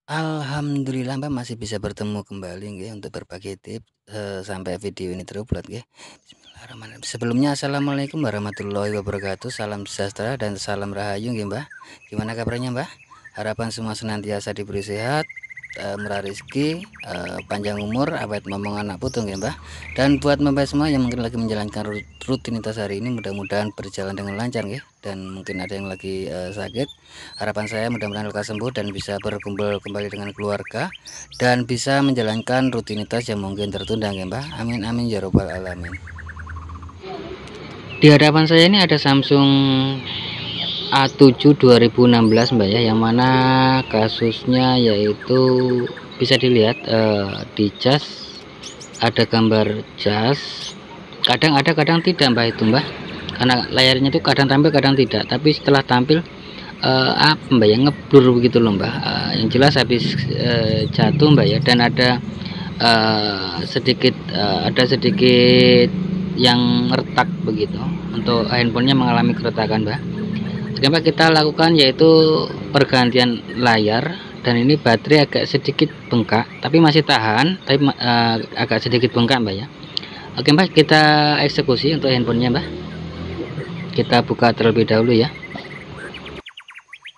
Alhamdulillah Mbak masih bisa bertemu kembali nggih untuk berbagi tips, sampai video ini terupload nggih. Bismillahirrahmanirrahim. Sebelumnya assalamualaikum warahmatullahi wabarakatuh, salam sejahtera dan salam rahayu nggih Mbah. Gimana kabarnya Mbah? Harapan semua senantiasa diberi sehat, murah rezeki, panjang umur, awet momong anak putu nggih Mbah. Dan buat Mbah semua yang mungkin lagi menjalankan rutinitas hari ini mudah-mudahan berjalan dengan lancar nggih, dan mungkin ada yang lagi sakit. Harapan saya mudah-mudahan lekas sembuh dan bisa berkumpul kembali dengan keluarga dan bisa menjalankan rutinitas yang mungkin tertunda ya Mbah. Amin amin ya robbal alamin. Di hadapan saya ini ada Samsung A7 2016 Mbak ya, yang mana kasusnya yaitu bisa dilihat di cas ada gambar jas, kadang ada kadang tidak Mbak, itu Mbak, karena layarnya itu kadang tampil kadang tidak, tapi setelah tampil apa Mbak ya, ngeblur begitu loh Mbak. Yang jelas habis jatuh Mbak ya, dan ada ada sedikit yang retak begitu, untuk handphonenya mengalami keretakan Mbak. Oke Mbak, kita lakukan yaitu pergantian layar, dan ini baterai agak sedikit bengkak tapi masih tahan, tapi agak sedikit bengkak Mbak ya. Oke Mbak, kita eksekusi untuk handphonenya Mbak. Kita buka terlebih dahulu ya.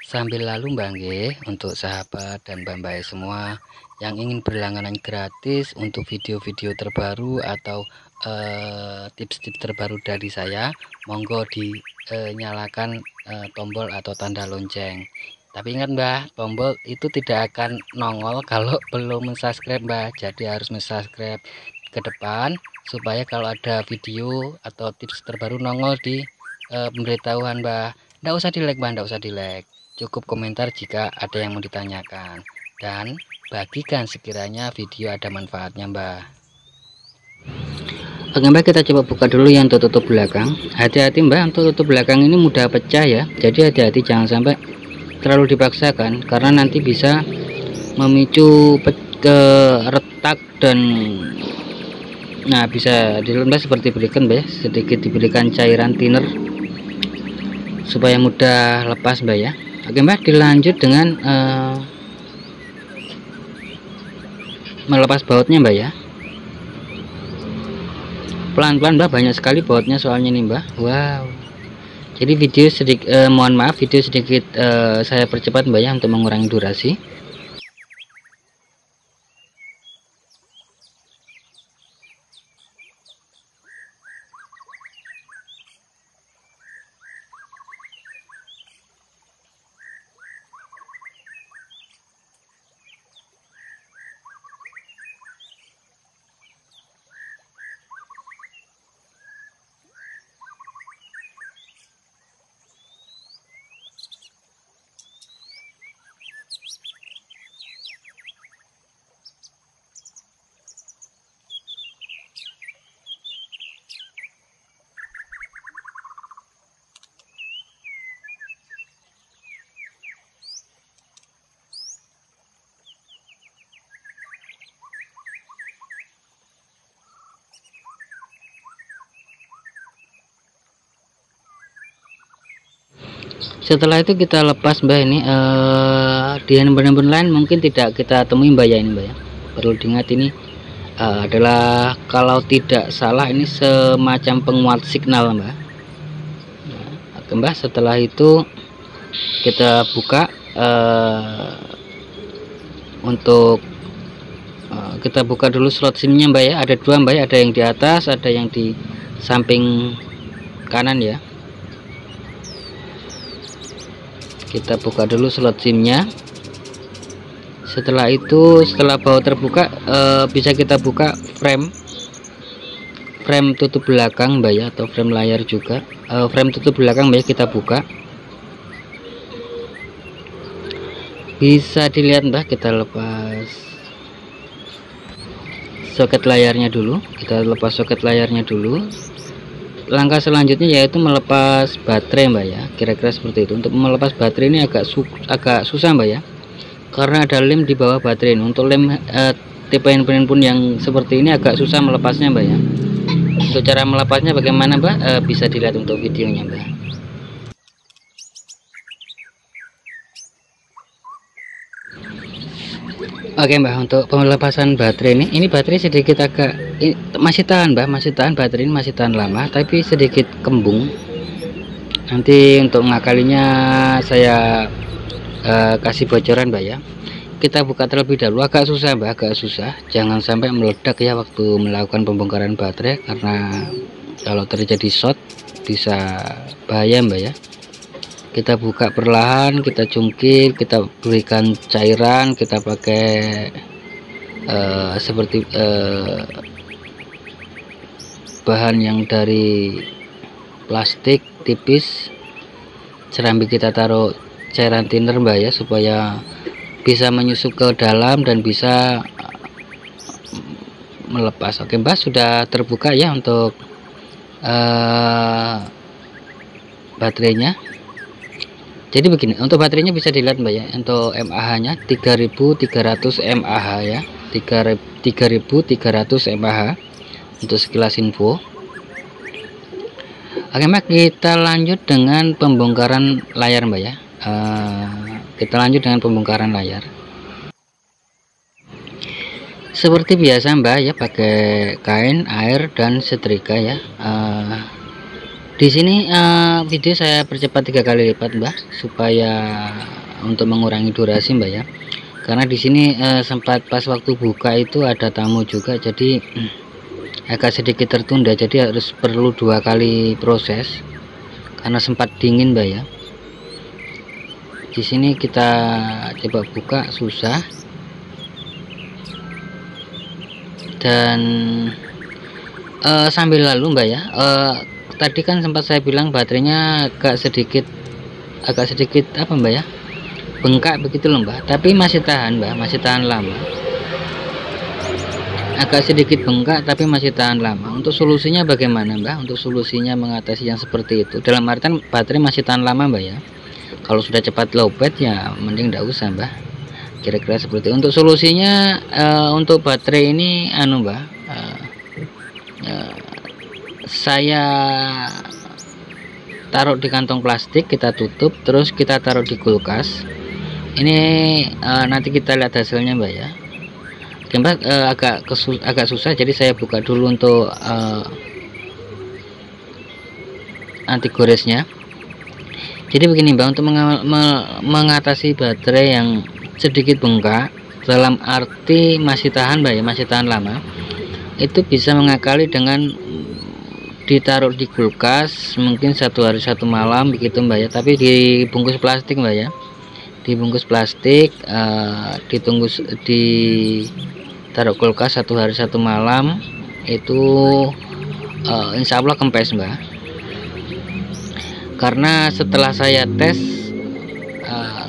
Sambil lalu Mbak nggih, untuk sahabat dan Mbak semua yang ingin berlangganan gratis untuk video-video terbaru atau tips-tips terbaru dari saya, monggo dinyalakan tombol atau tanda lonceng. Tapi ingat Mbak, tombol itu tidak akan nongol kalau belum subscribe Mbak. Jadi harus subscribe ke depan supaya kalau ada video atau tips terbaru nongol di pemberitahuan Mbak. Nggak usah di like Mbak, nggak usah di like. Cukup komentar jika ada yang mau ditanyakan, dan bagikan sekiranya video ada manfaatnya Mbak. Oke Mbak, kita coba buka dulu yang tutup belakang. Hati-hati Mbak, untuk tutup belakang ini mudah pecah ya, jadi hati-hati jangan sampai terlalu dipaksakan, karena nanti bisa memicu ke retak, dan nah bisa dilembas seperti berikan Mbak ya, sedikit diberikan cairan thinner supaya mudah lepas Mbak ya. Oke Mbak, dilanjut dengan melepas bautnya Mbak ya. Pelan-pelan Mbak, banyak sekali bautnya soalnya nih Mbak. Wow. Jadi video sedikit mohon maaf, video sedikit saya percepat Mbak ya, untuk mengurangi durasi. Setelah itu kita lepas Mbak ini, di handphone lain mungkin tidak kita temui Mbak ya, ini Mbak ya. Perlu diingat ini adalah, kalau tidak salah ini semacam penguat signal Mbak. Nah, oke Mbak, setelah itu kita buka untuk kita buka dulu slot SIM-nya Mbak ya. Ada dua Mbak ya, ada yang di atas, ada yang di samping kanan ya. Kita buka dulu slot SIM-nya. Setelah itu, setelah baut terbuka, bisa kita buka frame tutup belakang Mbak ya, atau frame layar juga. Frame tutup belakang Mbak ya, kita buka. Bisa dilihat Mbak, kita lepas soket layarnya dulu. Langkah selanjutnya yaitu melepas baterai Mbak ya, kira-kira seperti itu. Untuk melepas baterai ini agak susah Mbak ya, karena ada lem di bawah baterai ini. Untuk lem tipe handphone pun yang seperti ini agak susah melepasnya Mbak ya. Untuk cara melepasnya bagaimana Mbak, bisa dilihat untuk videonya Mbak. Oke Mbak, untuk pelepasan baterai ini baterai sedikit agak masih tahan Mbak, masih tahan, baterai ini masih tahan lama tapi sedikit kembung. Nanti untuk mengakalinya saya kasih bocoran Mbak ya. Kita buka terlebih dahulu, agak susah Mbak, agak susah, jangan sampai meledak ya waktu melakukan pembongkaran baterai, karena kalau terjadi short bisa bahaya Mbak ya. Kita buka perlahan, kita cungkil, kita berikan cairan, kita pakai seperti bahan yang dari plastik tipis, serambi kita taruh cairan thinner Mbak ya, supaya bisa menyusup ke dalam dan bisa melepas. Oke Mbak, sudah terbuka ya untuk baterainya. Jadi begini, untuk baterainya bisa dilihat Mbak ya, untuk mAh nya 3300 mAh ya, 3300 mAh untuk sekilas info. Oke Mbak, kita lanjut dengan pembongkaran layar Mbak ya. Kita lanjut dengan pembongkaran layar seperti biasa Mbak ya, pakai kain, air, dan setrika ya. Di sini video saya percepat 3 kali lipat Mbak, supaya untuk mengurangi durasi Mbak ya, karena di sini sempat pas waktu buka itu ada tamu juga, jadi agak sedikit tertunda, jadi harus perlu 2 kali proses karena sempat dingin Mbak ya. Di sini kita coba buka, susah, dan sambil lalu Mbak ya, tadi kan sempat saya bilang baterainya agak sedikit apa Mbak ya, bengkak begitu loh Mbak, tapi masih tahan Mbak, masih tahan lama. Agak sedikit bengkak tapi masih tahan lama. Untuk solusinya bagaimana Mbak? Untuk solusinya mengatasi yang seperti itu, dalam artian baterai masih tahan lama Mbak ya, kalau sudah cepat lowbat ya mending tidak usah Mbak, kira-kira seperti itu. Untuk solusinya untuk baterai ini Mbak, saya taruh di kantong plastik, kita tutup, terus kita taruh di kulkas. Ini nanti kita lihat hasilnya Mbak ya. Oke Mbak, agak susah, jadi saya buka dulu untuk anti goresnya. Jadi begini Mbak, untuk mengatasi baterai yang sedikit bengkak, dalam arti masih tahan Mbak ya, masih tahan lama, itu bisa mengakali dengan ditaruh di kulkas mungkin 1 hari 1 malam begitu Mbak ya, tapi dibungkus plastik Mbak ya, dibungkus plastik, ditaruh kulkas 1 hari 1 malam, itu insya Allah kempes Mbak. Karena setelah saya tes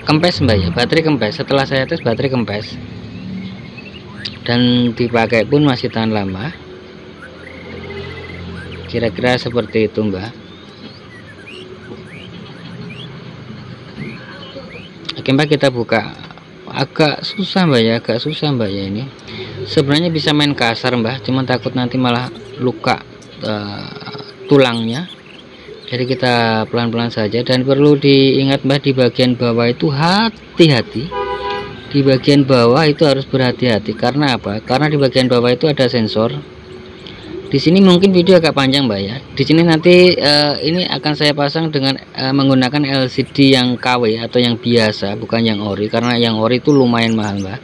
kempes Mbak ya, baterai kempes, setelah saya tes baterai kempes dan dipakai pun masih tahan lama, kira-kira seperti itu Mbak. Oke Mbak, kita buka. Agak susah Mbak ya, agak susah Mbak ya, ini sebenarnya bisa main kasar Mbak, cuman takut nanti malah luka tulangnya, jadi kita pelan-pelan saja. Dan perlu diingat Mbak, di bagian bawah itu hati-hati, di bagian bawah itu harus berhati-hati. Karena apa? Karena di bagian bawah itu ada sensor. Di sini mungkin video agak panjang Mbak ya. Di sini nanti ini akan saya pasang dengan menggunakan LCD yang KW atau yang biasa, bukan yang ori, karena yang ori itu lumayan mahal Mbak.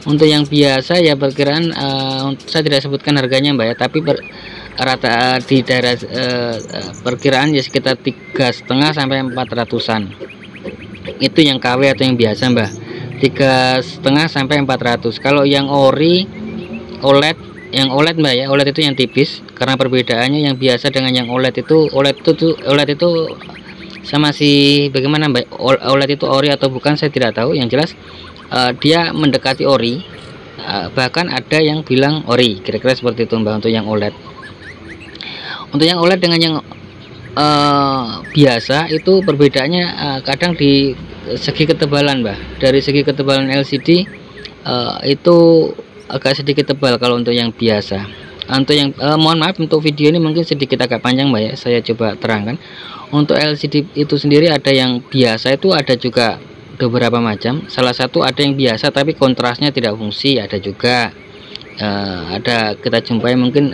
Untuk yang biasa ya perkiraan saya tidak sebutkan harganya Mbak ya, tapi rata di daerah perkiraan ya sekitar 3,5 sampai 400-an. Itu yang KW atau yang biasa Mbak, 3,5 sampai 400. Kalau yang ori OLED, yang OLED Mbak ya, OLED itu yang tipis, karena perbedaannya yang biasa dengan yang OLED itu, OLED itu sama si bagaimana Mbak, OLED itu ori atau bukan saya tidak tahu, yang jelas dia mendekati ori, bahkan ada yang bilang ori, kira-kira seperti itu Mbak. Untuk yang OLED, untuk yang OLED dengan yang biasa itu perbedaannya kadang di segi ketebalan Mbak. Dari segi ketebalan LCD itu agak sedikit tebal kalau untuk yang biasa. Untuk yang mohon maaf, untuk video ini mungkin sedikit agak panjang Mbak ya, saya coba terangkan. Untuk LCD itu sendiri ada yang biasa, itu ada juga beberapa macam. Salah satu ada yang biasa tapi kontrasnya tidak fungsi, ada juga. Ada kita jumpai mungkin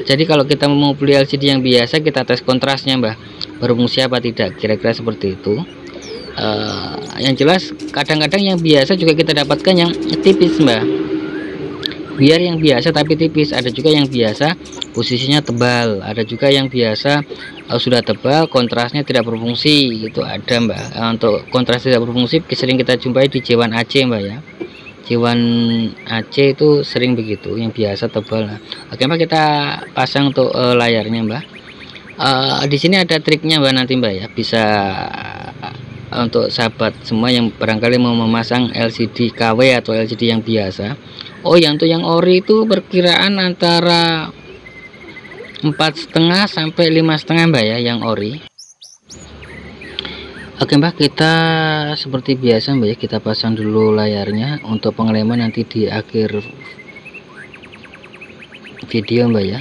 jadi kalau kita mau beli LCD yang biasa, kita tes kontrasnya mbah, berfungsi apa tidak, kira-kira seperti itu. Yang jelas kadang-kadang yang biasa juga kita dapatkan yang tipis mbah, biar yang biasa tapi tipis. Ada juga yang biasa posisinya tebal, ada juga yang biasa sudah tebal kontrasnya tidak berfungsi, itu ada mbak. Untuk kontras tidak berfungsi sering kita jumpai di J1 AC mbak ya, J1 AC itu sering begitu, yang biasa tebal. Nah, oke mbak, kita pasang untuk layarnya mbak. Di sini ada triknya mbak nanti mbak ya, bisa untuk sahabat semua yang barangkali mau memasang LCD KW atau LCD yang biasa. Oh ya, untuk yang ori itu perkiraan antara 4,5 sampai 5,5 mbak ya, yang ori. Oke mbak, kita seperti biasa mbak ya, kita pasang dulu layarnya. Untuk pengeleman nanti di akhir video mbak ya.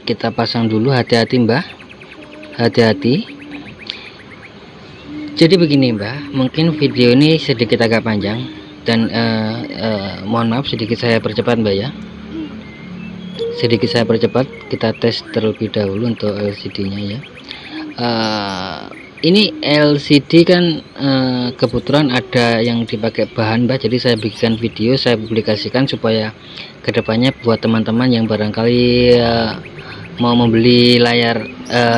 Kita pasang dulu, hati-hati mbak, hati-hati. Jadi begini mbak, mungkin video ini sedikit agak panjang dan mohon maaf sedikit saya percepat mbak ya, sedikit saya percepat. Kita tes terlebih dahulu untuk LCD nya ya. Ini LCD kan kebetulan ada yang dipakai bahan mbak, jadi saya bikin video, saya publikasikan supaya kedepannya buat teman-teman yang barangkali mau membeli layar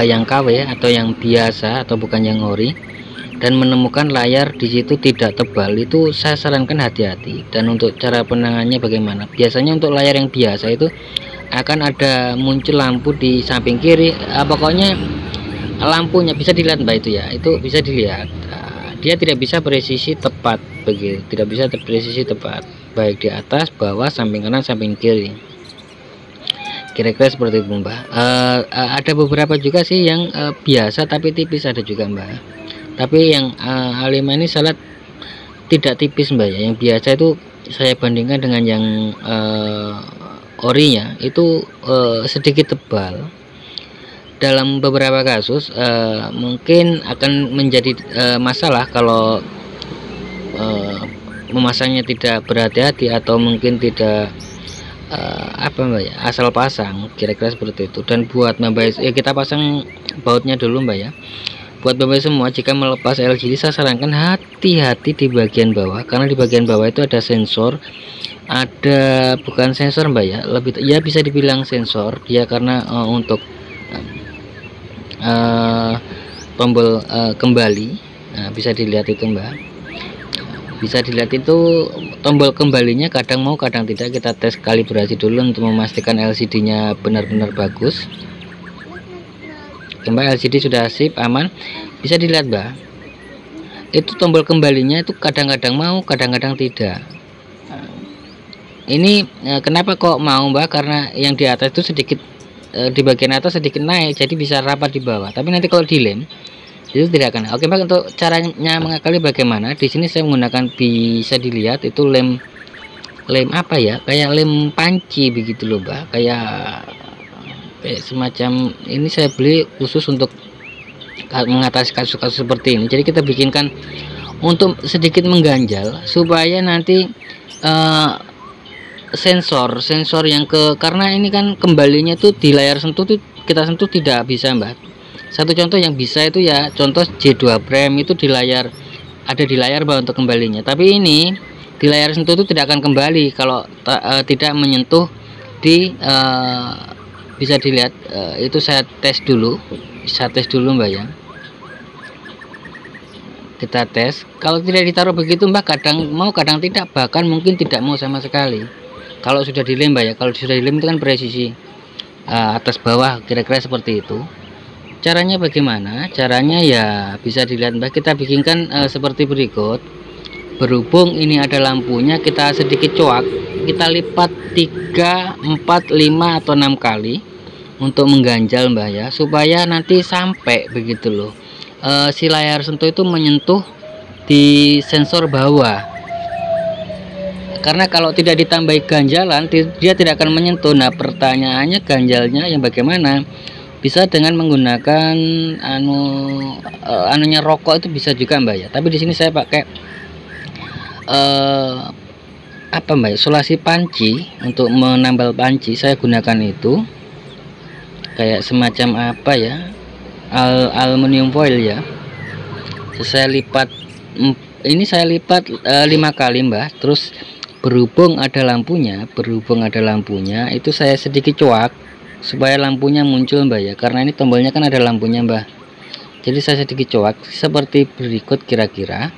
yang KW atau yang biasa atau bukan yang ori dan menemukan layar di situ tidak tebal, itu saya sarankan hati-hati. Dan untuk cara penanganannya bagaimana? Biasanya untuk layar yang biasa itu akan ada muncul lampu di samping kiri, pokoknya lampunya bisa dilihat mbak, itu ya, itu bisa dilihat. Dia tidak bisa presisi tepat begitu, tidak bisa presisi tepat baik di atas, bawah, samping kanan, samping kiri, kira-kira seperti itu mbak. Ada beberapa juga sih yang biasa tapi tipis, ada juga mbak. Tapi yang A5 ini salah tidak tipis mbak ya, yang biasa itu saya bandingkan dengan yang orinya itu sedikit tebal. Dalam beberapa kasus mungkin akan menjadi masalah kalau memasangnya tidak berhati-hati atau mungkin tidak apa mbak ya, asal pasang, kira-kira seperti itu. Dan buat mbak ya, kita pasang bautnya dulu mbak ya. Buat bapak semua, jika melepas LCD saya sarankan hati-hati di bagian bawah, karena di bagian bawah itu ada sensor, ada bukan sensor mbak ya, lebih ya bisa dibilang sensor dia, karena untuk tombol kembali. Nah, bisa dilihat itu mbak, bisa dilihat itu tombol kembalinya kadang mau kadang tidak. Kita tes kalibrasi dulu untuk memastikan LCD nya benar-benar bagus. Mbak, LCD sudah sip, aman. Bisa dilihat mbak, itu tombol kembalinya itu kadang-kadang mau kadang-kadang tidak. Ini kenapa kok mau mbak, karena yang di atas itu sedikit di bagian atas sedikit naik, jadi bisa rapat di bawah, tapi nanti kalau dilem itu tidak akan. Oke mbak, untuk caranya mengakali bagaimana, di sini saya menggunakan, bisa dilihat itu lem apa ya, kayak lem panci begitu loh mbak, kayak semacam ini saya beli khusus untuk mengatasi kasus-kasus seperti ini. Jadi kita bikinkan untuk sedikit mengganjal supaya nanti sensor yang karena ini kan kembalinya tuh di layar sentuh tuh, kita sentuh tidak bisa mbak. Satu contoh yang bisa itu ya, contoh J2 Prime itu di layar, ada di layar mbak untuk kembalinya, tapi ini di layar sentuh itu tidak akan kembali kalau tidak menyentuh di bisa dilihat. Itu saya tes dulu mbak ya, kita tes. Kalau tidak ditaruh begitu mbak, kadang mau kadang tidak, bahkan mungkin tidak mau sama sekali kalau sudah dilem mbak ya. Kalau sudah dilem itu kan presisi atas bawah, kira-kira seperti itu. Caranya bagaimana? Caranya ya bisa dilihat mbak, kita bikinkan seperti berikut. Berhubung ini ada lampunya, kita sedikit coak, kita lipat 3, 4, 5 atau 6 kali untuk mengganjal mbak ya, supaya nanti sampai begitu loh, si layar sentuh itu menyentuh di sensor bawah. Karena kalau tidak ditambahi ganjalan dia tidak akan menyentuh. Nah pertanyaannya, ganjalnya yang bagaimana? Bisa dengan menggunakan anunya rokok itu bisa juga Mbak ya, tapi di sini saya pakai apa Mbak ya, isolasi panci. Untuk menambal panci saya gunakan itu kayak semacam apa ya, aluminium foil ya. Saya lipat, ini saya lipat 5 kali Mbak. Terus berhubung ada lampunya itu saya sedikit cuak supaya lampunya muncul Mbak ya, karena ini tombolnya kan ada lampunya Mbak. Jadi saya sedikit cuak seperti berikut, kira-kira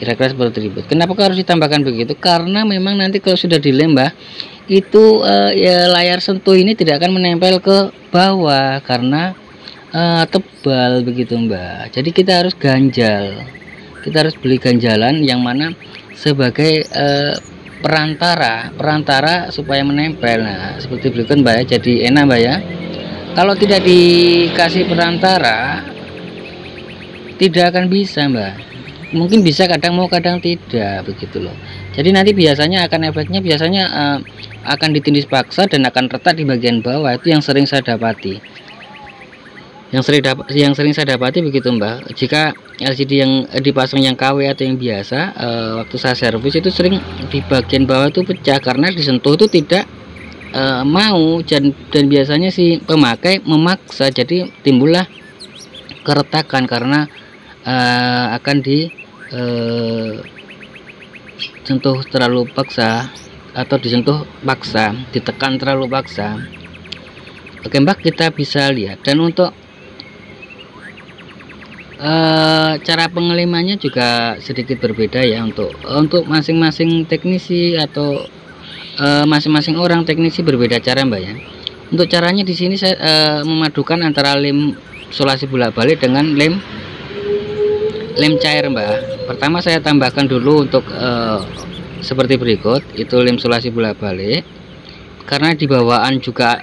seperti berikut. Kenapa harus ditambahkan begitu? Karena memang nanti kalau sudah dilem Mbak, itu ya layar sentuh ini tidak akan menempel ke bawah karena tebal begitu Mbak. Jadi kita harus ganjal, kita harus beli ganjalan yang mana sebagai perantara supaya menempel. Nah seperti berikut Mbak ya, jadi enak Mbak ya. Kalau tidak dikasih perantara tidak akan bisa Mbak. Mungkin bisa, kadang mau kadang tidak begitu loh. Jadi nanti biasanya efeknya akan ditindih paksa dan akan retak di bagian bawah. Itu yang sering saya dapati. Yang sering saya dapati begitu Mbak. Jika LCD yang dipasang yang KW atau yang biasa, waktu saya servis itu sering di bagian bawah itu pecah karena disentuh itu tidak mau, dan biasanya si pemakai memaksa, jadi timbullah keretakan karena akan disentuh terlalu paksa atau disentuh paksa, ditekan terlalu paksa. Oke Mbak, kita bisa lihat. Dan untuk cara pengelimannya juga sedikit berbeda ya, untuk masing-masing teknisi atau masing-masing orang teknisi berbeda cara Mbak ya. Untuk caranya di sini saya memadukan antara lem isolasi bolak-balik dengan lem cair Mbak. Pertama saya tambahkan dulu untuk seperti berikut, itu lem isolasi bolak-balik. Karena di bawaan juga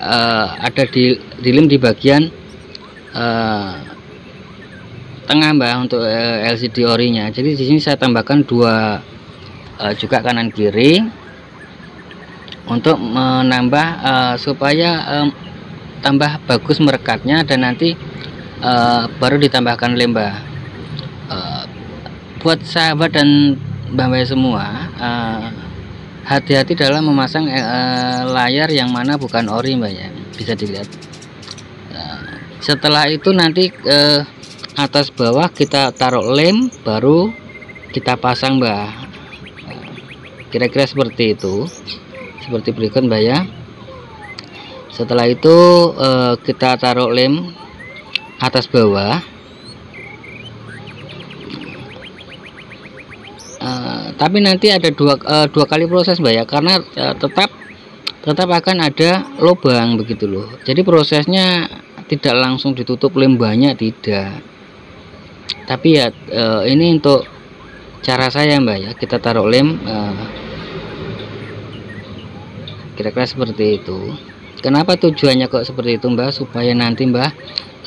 ada di lem di bagian tengah Mbak untuk LCD orinya. Jadi di sini saya tambahkan dua juga kanan kiri untuk menambah supaya tambah bagus merekatnya, dan nanti baru ditambahkan lem Mbak. Buat sahabat dan Mbak semua, hati-hati dalam memasang layar yang mana bukan ori Mbak ya, bisa dilihat. Setelah itu nanti atas bawah kita taruh lem, baru kita pasang Mbak. Kira-kira seperti itu, seperti berikut Mbak ya. Setelah itu kita taruh lem atas bawah. Tapi nanti ada dua kali proses Mbak ya, karena tetap akan ada lubang begitu loh. Jadi prosesnya tidak langsung ditutup lem banyak, tidak. Tapi ya ini untuk cara saya Mbak ya, kita taruh lem kira-kira seperti itu. Kenapa tujuannya kok seperti itu Mbak? Supaya nanti Mbak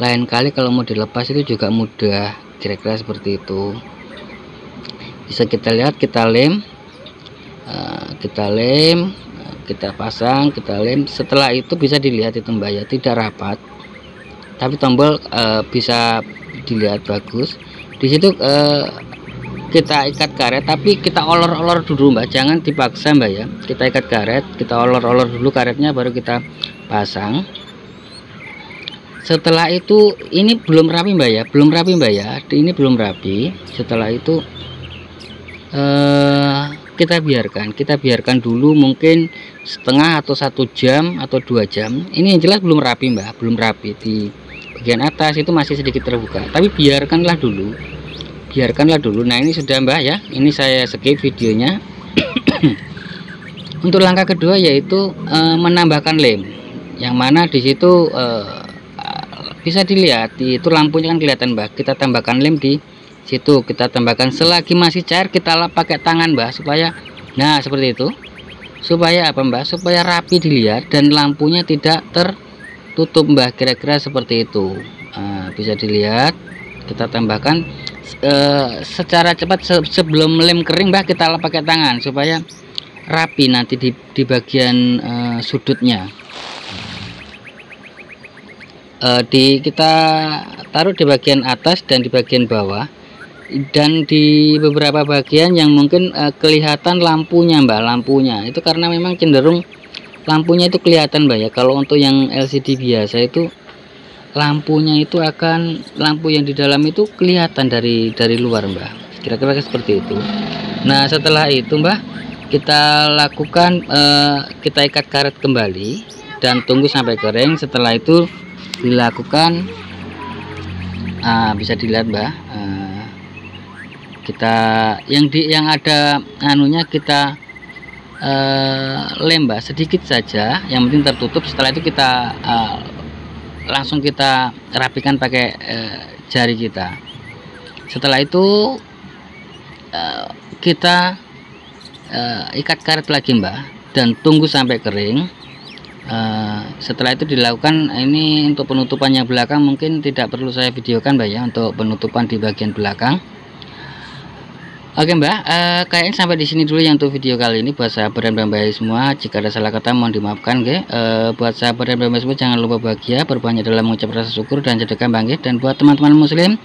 lain kali kalau mau dilepas itu juga mudah, kira-kira seperti itu. Bisa kita lihat, kita lem, kita pasang, kita lem. Setelah itu bisa dilihat itu Mbak ya, tidak rapat, tapi tombol bisa dilihat bagus. Di situ kita ikat karet, tapi kita olor-olor dulu Mbak, jangan dipaksa Mbak ya. Kita ikat karet, kita olor-olor dulu karetnya, baru kita pasang. Setelah itu ini belum rapi Mbak ya, ini belum rapi. Setelah itu kita biarkan dulu mungkin setengah atau 1 jam atau 2 jam. Ini yang jelas belum rapi Mbak, belum rapi. Di bagian atas itu masih sedikit terbuka, tapi biarkanlah dulu. Nah ini sudah Mbak ya, ini saya skip videonya. Untuk langkah kedua yaitu menambahkan lem, yang mana di situ bisa dilihat itu lampunya kan kelihatan Mbak. Kita tambahkan lem di situ, kita tambahkan selagi masih cair, kita lap pakai tangan Mbak, supaya nah seperti itu, supaya apa Mbak, supaya rapi dilihat dan lampunya tidak tertutup Mbak, kira-kira seperti itu. Bisa dilihat, kita tambahkan secara cepat sebelum lem kering Mbak, kita lap pakai tangan supaya rapi nanti di bagian sudutnya. kita taruh di bagian atas dan di bagian bawah, dan di beberapa bagian yang mungkin kelihatan lampunya Mbak, lampunya itu karena memang cenderung lampunya itu kelihatan Mbak ya. Kalau untuk yang LCD biasa itu lampunya itu lampu yang di dalam itu kelihatan dari luar Mbak, kira-kira seperti itu. Nah setelah itu Mbak, kita lakukan kita ikat karet kembali dan tunggu sampai kering. Setelah itu dilakukan bisa dilihat Mbak, kita yang ada anunya kita lem Mbak, sedikit saja, yang penting tertutup. Setelah itu kita langsung kita rapikan pakai jari kita. Setelah itu kita ikat karet lagi Mbak dan tunggu sampai kering. Setelah itu dilakukan ini untuk penutupan yang belakang, mungkin tidak perlu saya videokan Mbak ya, untuk penutupan di bagian belakang. Oke Mbak, kayaknya sampai di sini dulu ya untuk video kali ini. Buat sahabat dan mbak semua, jika ada salah kata mohon dimaafkan nggih. Buat sahabat dan mbak semua, jangan lupa bahagia, berbanyak dalam mengucap rasa syukur dan sedekah bangkit. Dan buat teman-teman muslim,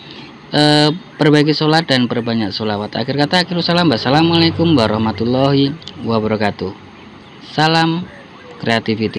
perbaiki sholat dan perbanyak sholawat. Akhir kata, akhirul salam. Wassalamualaikum warahmatullahi wabarakatuh. Salam kreativiti.